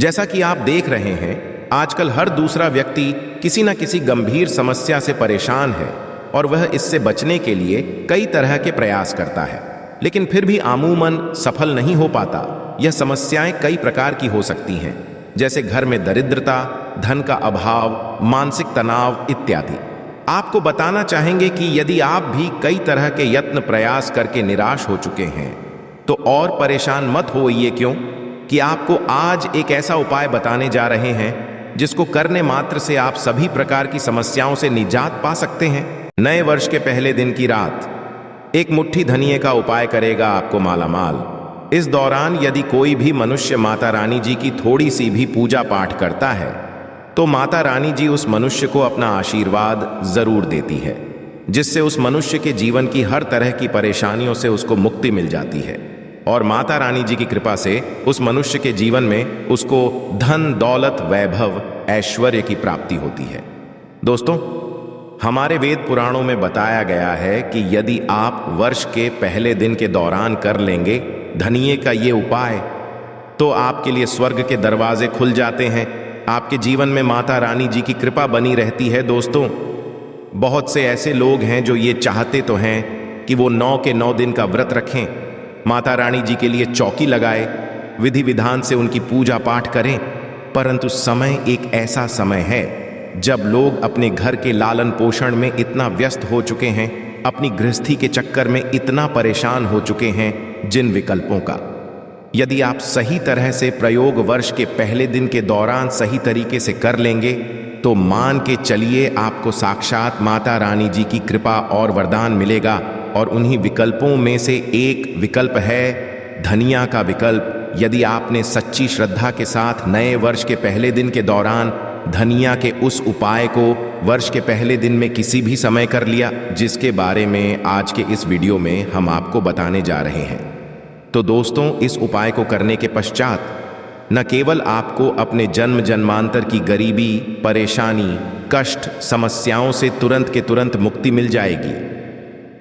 जैसा कि आप देख रहे हैं, आजकल हर दूसरा व्यक्ति किसी न किसी गंभीर समस्या से परेशान है और वह इससे बचने के लिए कई तरह के प्रयास करता है, लेकिन फिर भी अमूमन सफल नहीं हो पाता। यह समस्याएं कई प्रकार की हो सकती हैं, जैसे घर में दरिद्रता, धन का अभाव, मानसिक तनाव इत्यादि। आपको बताना चाहेंगे कि यदि आप भी कई तरह के यत्न प्रयास करके निराश हो चुके हैं, तो और परेशान मत होइए, क्यों कि आपको आज एक ऐसा उपाय बताने जा रहे हैं जिसको करने मात्र से आप सभी प्रकार की समस्याओं से निजात पा सकते हैं। नए वर्ष के पहले दिन की रात एक मुट्ठी धनिये का उपाय करेगा आपको मालामाल। इस दौरान यदि कोई भी मनुष्य माता रानी जी की थोड़ी सी भी पूजा पाठ करता है, तो माता रानी जी उस मनुष्य को अपना आशीर्वाद जरूर देती है, जिससे उस मनुष्य के जीवन की हर तरह की परेशानियों से उसको मुक्ति मिल जाती है और माता रानी जी की कृपा से उस मनुष्य के जीवन में उसको धन, दौलत, वैभव, ऐश्वर्य की प्राप्ति होती है। दोस्तों, हमारे वेद पुराणों में बताया गया है कि यदि आप वर्ष के पहले दिन के दौरान कर लेंगे धनिये का ये उपाय, तो आपके लिए स्वर्ग के दरवाजे खुल जाते हैं, आपके जीवन में माता रानी जी की कृपा बनी रहती है। दोस्तों, बहुत से ऐसे लोग हैं जो ये चाहते तो हैं कि वो 9 के 9 दिन का व्रत रखें, माता रानी जी के लिए चौकी लगाए, विधि विधान से उनकी पूजा पाठ करें, परंतु समय एक ऐसा समय है जब लोग अपने घर के लालन पोषण में इतना व्यस्त हो चुके हैं, अपनी गृहस्थी के चक्कर में इतना परेशान हो चुके हैं, जिन विकल्पों का यदि आप सही तरह से प्रयोग वर्ष के पहले दिन के दौरान सही तरीके से कर लेंगे, तो मान के चलिए आपको साक्षात माता रानी जी की कृपा और वरदान मिलेगा। और उन्हीं विकल्पों में से एक विकल्प है धनिया का विकल्प। यदि आपने सच्ची श्रद्धा के साथ नए वर्ष के पहले दिन के दौरान धनिया के उस उपाय को वर्ष के पहले दिन में किसी भी समय कर लिया, जिसके बारे में आज के इस वीडियो में हम आपको बताने जा रहे हैं, तो दोस्तों, इस उपाय को करने के पश्चात न केवल आपको अपने जन्म जन्मांतर की गरीबी, परेशानी, कष्ट, समस्याओं से तुरंत के तुरंत मुक्ति मिल जाएगी,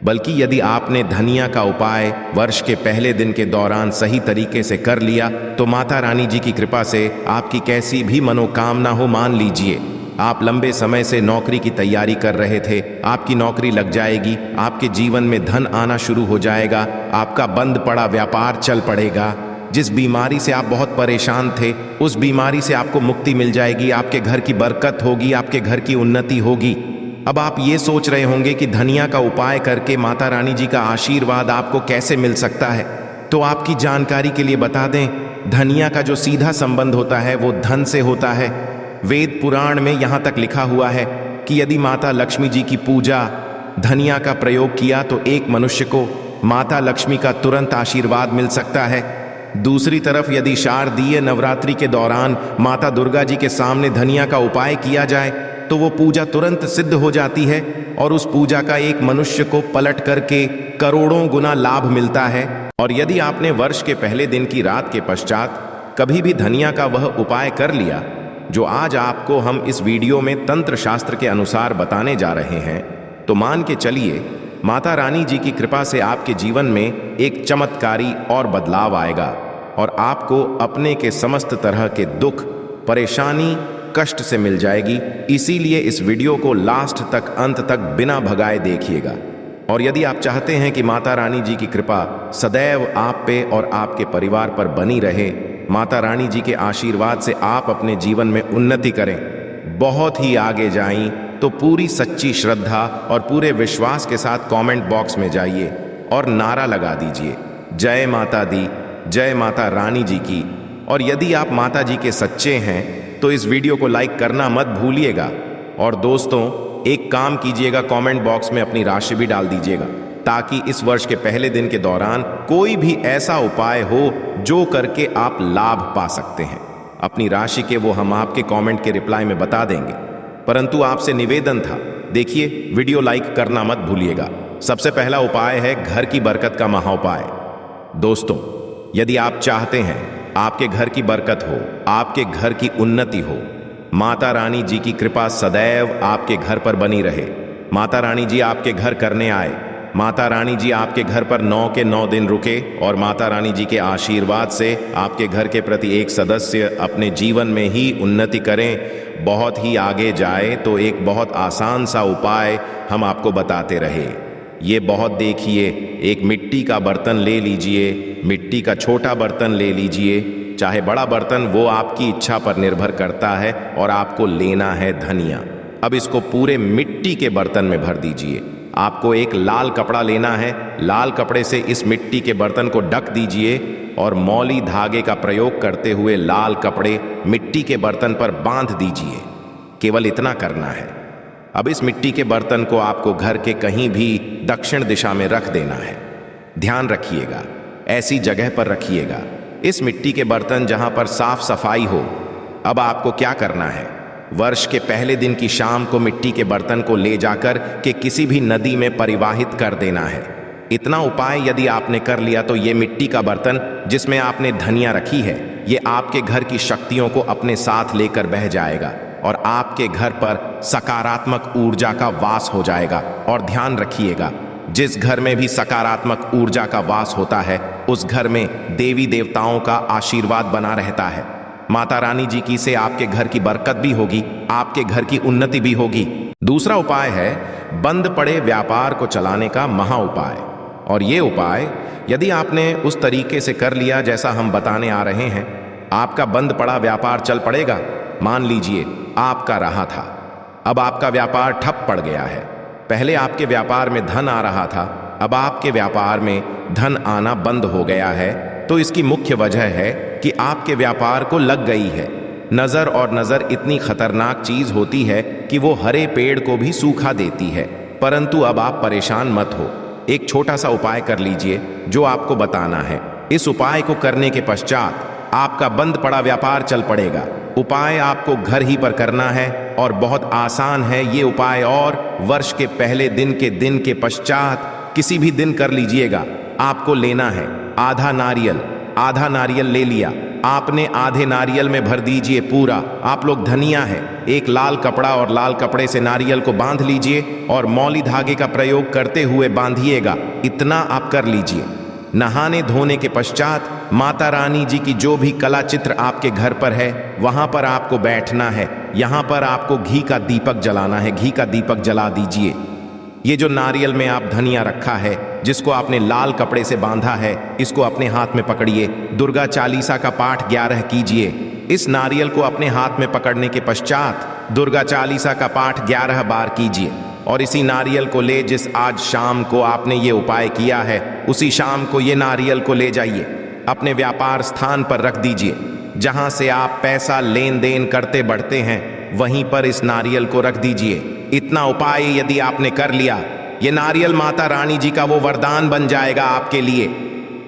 बल्कि यदि आपने धनिया का उपाय वर्ष के पहले दिन के दौरान सही तरीके से कर लिया, तो माता रानी जी की कृपा से आपकी कैसी भी मनोकामना हो, मान लीजिए आप लंबे समय से नौकरी की तैयारी कर रहे थे, आपकी नौकरी लग जाएगी, आपके जीवन में धन आना शुरू हो जाएगा, आपका बंद पड़ा व्यापार चल पड़ेगा, जिस बीमारी से आप बहुत परेशान थे उस बीमारी से आपको मुक्ति मिल जाएगी, आपके घर की बरकत होगी, आपके घर की उन्नति होगी। अब आप ये सोच रहे होंगे कि धनिया का उपाय करके माता रानी जी का आशीर्वाद आपको कैसे मिल सकता है, तो आपकी जानकारी के लिए बता दें, धनिया का जो सीधा संबंध होता है वो धन से होता है। वेद पुराण में यहाँ तक लिखा हुआ है कि यदि माता लक्ष्मी जी की पूजा धनिया का प्रयोग किया तो एक मनुष्य को माता लक्ष्मी का तुरंत आशीर्वाद मिल सकता है। दूसरी तरफ यदि शारदीय नवरात्रि के दौरान माता दुर्गा जी के सामने धनिया का उपाय किया जाए तो वो पूजा तुरंत सिद्ध हो जाती है और उस पूजा का एक मनुष्य को पलट करके करोड़ों गुना लाभ मिलता है। और यदि आपने वर्ष के पहले दिन की रात के पश्चात कभी भी धनिया का वह उपाय कर लिया जो आज आपको हम इस वीडियो में तंत्र शास्त्र के अनुसार बताने जा रहे हैं, तो मान के चलिए माता रानी जी की कृपा से आपके जीवन में एक चमत्कारी और बदलाव आएगा और आपको अपने के समस्त तरह के दुख, परेशानी, कष्ट से मिल जाएगी। इसीलिए इस वीडियो को लास्ट तक, अंत तक बिना भगाए देखिएगा। और यदि आप चाहते हैं कि माता रानी जी की कृपा सदैव आप पे और आपके परिवार पर बनी रहे, माता रानी जी के आशीर्वाद से आप अपने जीवन में उन्नति करें, बहुत ही आगे जाएं, तो पूरी सच्ची श्रद्धा और पूरे विश्वास के साथ कमेंट बॉक्स में जाइए और नारा लगा दीजिए, जय माता दी, जय माता रानी जी की। और यदि आप माता जी के सच्चे हैं तो इस वीडियो को लाइक करना मत भूलिएगा। और दोस्तों, एक काम कीजिएगा, कमेंट बॉक्स में अपनी राशि भी डाल दीजिएगा, ताकि इस वर्ष के पहले दिन के दौरान कोई भी ऐसा उपाय हो जो करके आप लाभ पा सकते हैं। अपनी राशि के वो हम आपके कमेंट के रिप्लाई में बता देंगे, परंतु आपसे निवेदन था, देखिए वीडियो लाइक करना मत भूलिएगा। सबसे पहला उपाय है घर की बरकत का महाउपाय। दोस्तों, यदि आप चाहते हैं आपके घर की बरकत हो, आपके घर की उन्नति हो, माता रानी जी की कृपा सदैव आपके घर पर बनी रहे, माता रानी जी आपके घर करने आए, माता रानी जी आपके घर पर 9 के 9 दिन रुके और माता रानी जी के आशीर्वाद से आपके घर के प्रति एक सदस्य अपने जीवन में ही उन्नति करें, बहुत ही आगे जाए, तो एक बहुत आसान सा उपाय हम आपको बताते रहे। ये बहुत देखिए, एक मिट्टी का बर्तन ले लीजिए, मिट्टी का छोटा बर्तन ले लीजिए, चाहे बड़ा बर्तन, वो आपकी इच्छा पर निर्भर करता है, और आपको लेना है धनिया। अब इसको पूरे मिट्टी के बर्तन में भर दीजिए। आपको एक लाल कपड़ा लेना है, लाल कपड़े से इस मिट्टी के बर्तन को ढक दीजिए और मौली धागे का प्रयोग करते हुए लाल कपड़े मिट्टी के बर्तन पर बांध दीजिए। केवल इतना करना है। अब इस मिट्टी के बर्तन को आपको घर के कहीं भी दक्षिण दिशा में रख देना है। ध्यान रखिएगा, ऐसी जगह पर रखिएगा इस मिट्टी के बर्तन जहां पर साफ सफाई हो। अब आपको क्या करना है, वर्ष के पहले दिन की शाम को मिट्टी के बर्तन को ले जाकर के किसी भी नदी में परिवाहित कर देना है। इतना उपाय यदि आपने कर लिया तो ये मिट्टी का बर्तन जिसमें आपने धनिया रखी है, ये आपके घर की शक्तियों को अपने साथ लेकर बह जाएगा और आपके घर पर सकारात्मक ऊर्जा का वास हो जाएगा। और ध्यान रखिएगा, जिस घर में भी सकारात्मक ऊर्जा का वास होता है, उस घर में देवी देवताओं का आशीर्वाद बना रहता है। माता रानी जी की से आपके घर की बरकत भी होगी, आपके घर की उन्नति भी होगी। दूसरा उपाय है बंद पड़े व्यापार को चलाने का महा उपाय। और ये उपाय यदि आपने उस तरीके से कर लिया जैसा हम बताने आ रहे हैं, आपका बंद पड़ा व्यापार चल पड़ेगा। मान लीजिए आपका रहा था, अब आपका व्यापार ठप पड़ गया है। पहले आपके व्यापार में धन आ रहा था, अब आपके व्यापार में धन आना बंद हो गया है। तो इसकी मुख्य वजह है कि आपके व्यापार को लग गई है नजर, और नजर इतनी खतरनाक चीज होती है कि वो हरे पेड़ को भी सूखा देती है। परंतु अब आप परेशान मत हो, एक छोटा सा उपाय कर लीजिए जो आपको बताना है। इस उपाय को करने के पश्चात आपका बंद पड़ा व्यापार चल पड़ेगा। उपाय आपको घर ही पर करना है और बहुत आसान है ये उपाय, और वर्ष के पहले दिन के पश्चात किसी भी दिन कर लीजिएगा। आपको लेना है आधा नारियल ले लिया आपने, आधे नारियल में भर दीजिए पूरा, आप लोग धनिया है। एक लाल कपड़ा और लाल कपड़े से नारियल को बांध लीजिए और मौली धागे का प्रयोग करते हुए बांधिएगा। इतना आप कर लीजिए। नहाने धोने के पश्चात माता रानी जी की जो भी कला चित्र आपके घर पर है, वहां पर आपको बैठना है। यहां पर आपको घी का दीपक जलाना है, घी का दीपक जला दीजिए। ये जो नारियल में आप धनिया रखा है, जिसको आपने लाल कपड़े से बांधा है, इसको अपने हाथ में पकड़िए। दुर्गा चालीसा का पाठ 11 कीजिए। इस नारियल को अपने हाथ में पकड़ने के पश्चात दुर्गा चालीसा का पाठ 11 बार कीजिए और इसी नारियल को ले, जिस आज शाम को आपने ये उपाय किया है, उसी शाम को ये नारियल को ले जाइए, अपने व्यापार स्थान पर रख दीजिए। जहां से आप पैसा लेन देन करते बढ़ते हैं, वहीं पर इस नारियल को रख दीजिए। इतना उपाय यदि आपने कर लिया, ये नारियल माता रानी जी का वो वरदान बन जाएगा आपके लिए,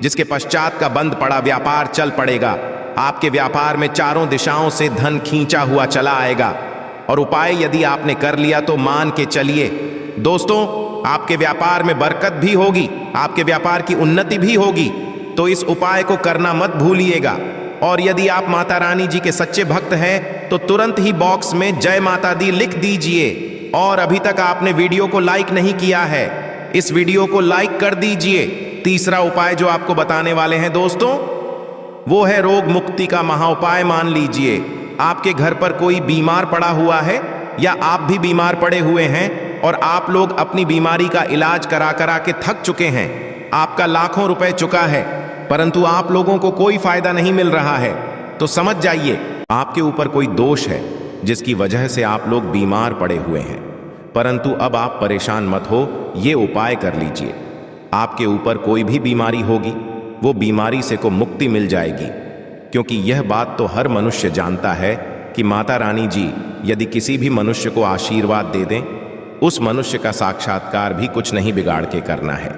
जिसके पश्चात का बंद पड़ा व्यापार चल पड़ेगा। आपके व्यापार में चारों दिशाओं से धन खींचा हुआ चला आएगा। और उपाय यदि आपने कर लिया तो मान के चलिए दोस्तों, आपके व्यापार में बरकत भी होगी, आपके व्यापार की उन्नति भी होगी। तो इस उपाय को करना मत भूलिएगा। और यदि आप माता रानी जी के सच्चे भक्त हैं तो तुरंत ही बॉक्स में जय माता दी लिख दीजिए। और अभी तक आपने वीडियो को लाइक नहीं किया है, इस वीडियो को लाइक कर दीजिए। तीसरा उपाय जो आपको बताने वाले हैं दोस्तों, वो है रोग मुक्ति का महा उपाय। मान लीजिए आपके घर पर कोई बीमार पड़ा हुआ है या आप भी बीमार पड़े हुए हैं और आप लोग अपनी बीमारी का इलाज करा के थक चुके हैं। आपका लाखों रुपए चुका है, परंतु आप लोगों को कोई फायदा नहीं मिल रहा है। तो समझ जाइए आपके ऊपर कोई दोष है जिसकी वजह से आप लोग बीमार पड़े हुए हैं। परंतु अब आप परेशान मत हो, ये उपाय कर लीजिए। आपके ऊपर कोई भी बीमारी होगी, वो बीमारी से को मुक्ति मिल जाएगी। क्योंकि यह बात तो हर मनुष्य जानता है कि माता रानी जी यदि किसी भी मनुष्य को आशीर्वाद दे दें, उस मनुष्य का साक्षात्कार भी कुछ नहीं बिगाड़ के करना है।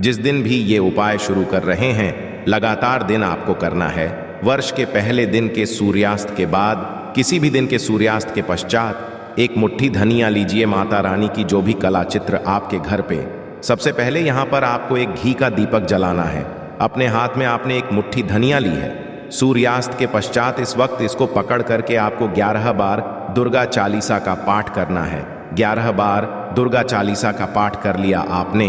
जिस दिन भी ये उपाय शुरू कर रहे हैं, लगातार दिन आपको करना है। वर्ष के पहले दिन के सूर्यास्त के बाद, किसी भी दिन के सूर्यास्त के पश्चात एक मुट्ठी धनिया लीजिए। माता रानी की जो भी कला चित्र आपके घर पे, सबसे पहले यहाँ पर आपको एक घी का दीपक जलाना है। अपने हाथ में आपने एक मुट्ठी धनिया ली है। सूर्यास्त के पश्चात इस वक्त इसको पकड़ करके आपको 11 बार दुर्गा चालीसा का पाठ करना है। 11 बार दुर्गा चालीसा का पाठ कर लिया आपने,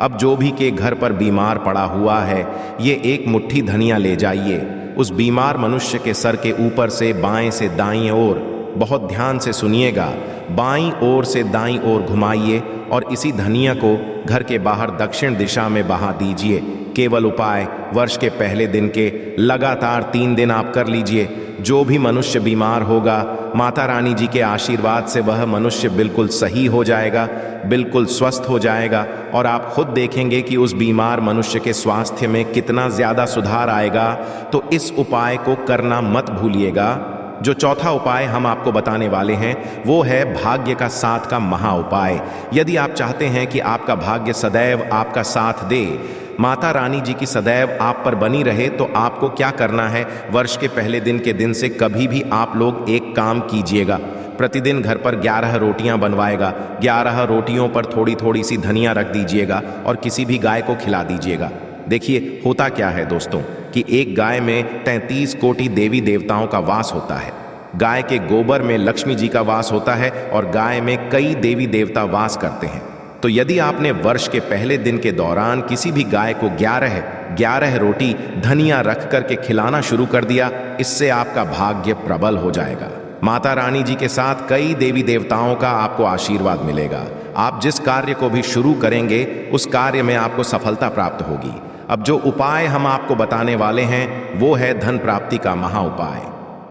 अब जो भी के घर पर बीमार पड़ा हुआ है, ये एक मुट्ठी धनिया ले जाइए, उस बीमार मनुष्य के सर के ऊपर से बाएं से दाईं ओर, बहुत ध्यान से सुनिएगा, बाईं ओर से दाईं ओर घुमाइए और इसी धनिया को घर के बाहर दक्षिण दिशा में बहा दीजिए। केवल उपाय वर्ष के पहले दिन के लगातार 3 दिन आप कर लीजिए। जो भी मनुष्य बीमार होगा, माता रानी जी के आशीर्वाद से वह मनुष्य बिल्कुल सही हो जाएगा, बिल्कुल स्वस्थ हो जाएगा और आप खुद देखेंगे कि उस बीमार मनुष्य के स्वास्थ्य में कितना ज़्यादा सुधार आएगा। तो इस उपाय को करना मत भूलिएगा। जो चौथा उपाय हम आपको बताने वाले हैं वो है भाग्य का साथ का महा उपाय। यदि आप चाहते हैं कि आपका भाग्य सदैव आपका साथ दे, माता रानी जी की सदैव आप पर बनी रहे, तो आपको क्या करना है, वर्ष के पहले दिन के दिन से कभी भी आप लोग एक काम कीजिएगा। प्रतिदिन घर पर 11 रोटियां बनवाएगा, 11 रोटियों पर थोड़ी थोड़ी सी धनिया रख दीजिएगा और किसी भी गाय को खिला दीजिएगा। देखिए होता क्या है दोस्तों कि एक गाय में 33 कोटि देवी देवताओं का वास होता है। गाय के गोबर में लक्ष्मी जी का वास होता है और गाय में कई देवी देवता वास करते हैं। तो यदि आपने वर्ष के पहले दिन के दौरान किसी भी गाय को 11 रोटी धनिया रख करके खिलाना शुरू कर दिया, इससे आपका भाग्य प्रबल हो जाएगा। माता रानी जी के साथ कई देवी देवताओं का आपको आशीर्वाद मिलेगा। आप जिस कार्य को भी शुरू करेंगे उस कार्य में आपको सफलता प्राप्त होगी। अब जो उपाय हम आपको बताने वाले हैं वो है धन प्राप्ति का महा उपाय।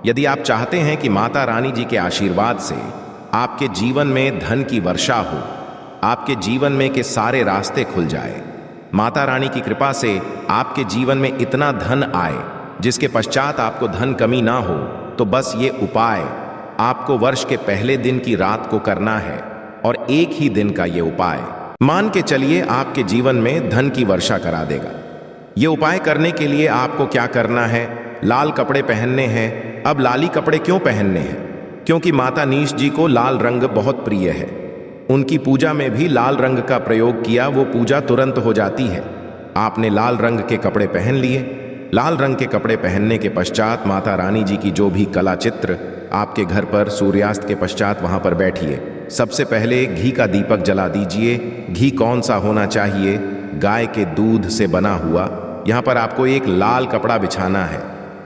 यदि आप चाहते हैं कि माता रानी जी के आशीर्वाद से आपके जीवन में धन की वर्षा हो, आपके जीवन में के सारे रास्ते खुल जाए, माता रानी की कृपा से आपके जीवन में इतना धन आए जिसके पश्चात आपको धन कमी ना हो, तो बस ये उपाय आपको वर्ष के पहले दिन की रात को करना है और एक ही दिन का ये उपाय मान के चलिए आपके जीवन में धन की वर्षा करा देगा। ये उपाय करने के लिए आपको क्या करना है, लाल कपड़े पहनने हैं। अब लाली कपड़े क्यों पहनने हैं? क्योंकि माता नीश जी को लाल रंग बहुत प्रिय है। उनकी पूजा में भी लाल रंग का प्रयोग किया, वो पूजा तुरंत हो जाती है। आपने लाल रंग के कपड़े पहन लिए। लाल रंग के कपड़े पहनने के पश्चात माता रानी जी की जो भी कला चित्र आपके घर पर सूर्यास्त के पश्चात वहां पर बैठिए। सबसे पहले घी का दीपक जला दीजिए। घी कौन सा होना चाहिए? गाय के दूध से बना हुआ। यहाँ पर आपको एक लाल कपड़ा बिछाना है।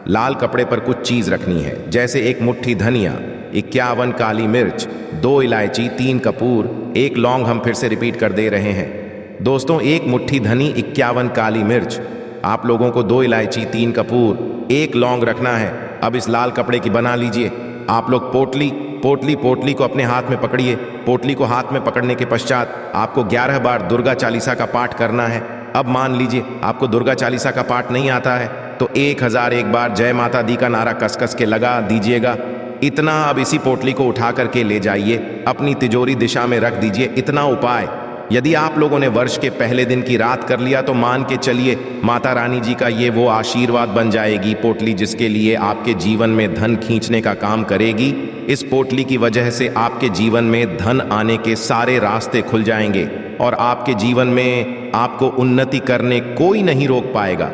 लाल कपड़े पर कुछ चीज रखनी है, जैसे एक मुट्ठी धनिया, 51 काली मिर्च, 2 इलायची, 3 कपूर, 1 लौंग। हम फिर से रिपीट कर दे रहे हैं दोस्तों, 1 मुट्ठी धनी, 51 काली मिर्च, आप लोगों को 2 इलायची, 3 कपूर, 1 लौंग रखना है। अब इस लाल कपड़े की बना लीजिए। आप लोग पोटली को अपने हाथ में पकड़िए। पोटली को हाथ में पकड़ने के पश्चात आपको 11 बार दुर्गा चालीसा का पाठ करना है। अब मान लीजिए आपको दुर्गा चालीसा का पाठ नहीं आता है तो 1001 बार जय माता दी का नारा कस के लगा दीजिएगा। इतना अब इसी पोटली को उठा करके ले जाइए, अपनी तिजोरी दिशा में रख दीजिए। इतना उपाय यदि आप लोगों ने वर्ष के पहले दिन की रात कर लिया तो मान के चलिए माता रानी जी का ये वो आशीर्वाद बन जाएगी पोटली, जिसके लिए आपके जीवन में धन खींचने का काम करेगी। इस पोटली की वजह से आपके जीवन में धन आने के सारे रास्ते खुल जाएंगे और आपके जीवन में आपको उन्नति करने कोई नहीं रोक पाएगा।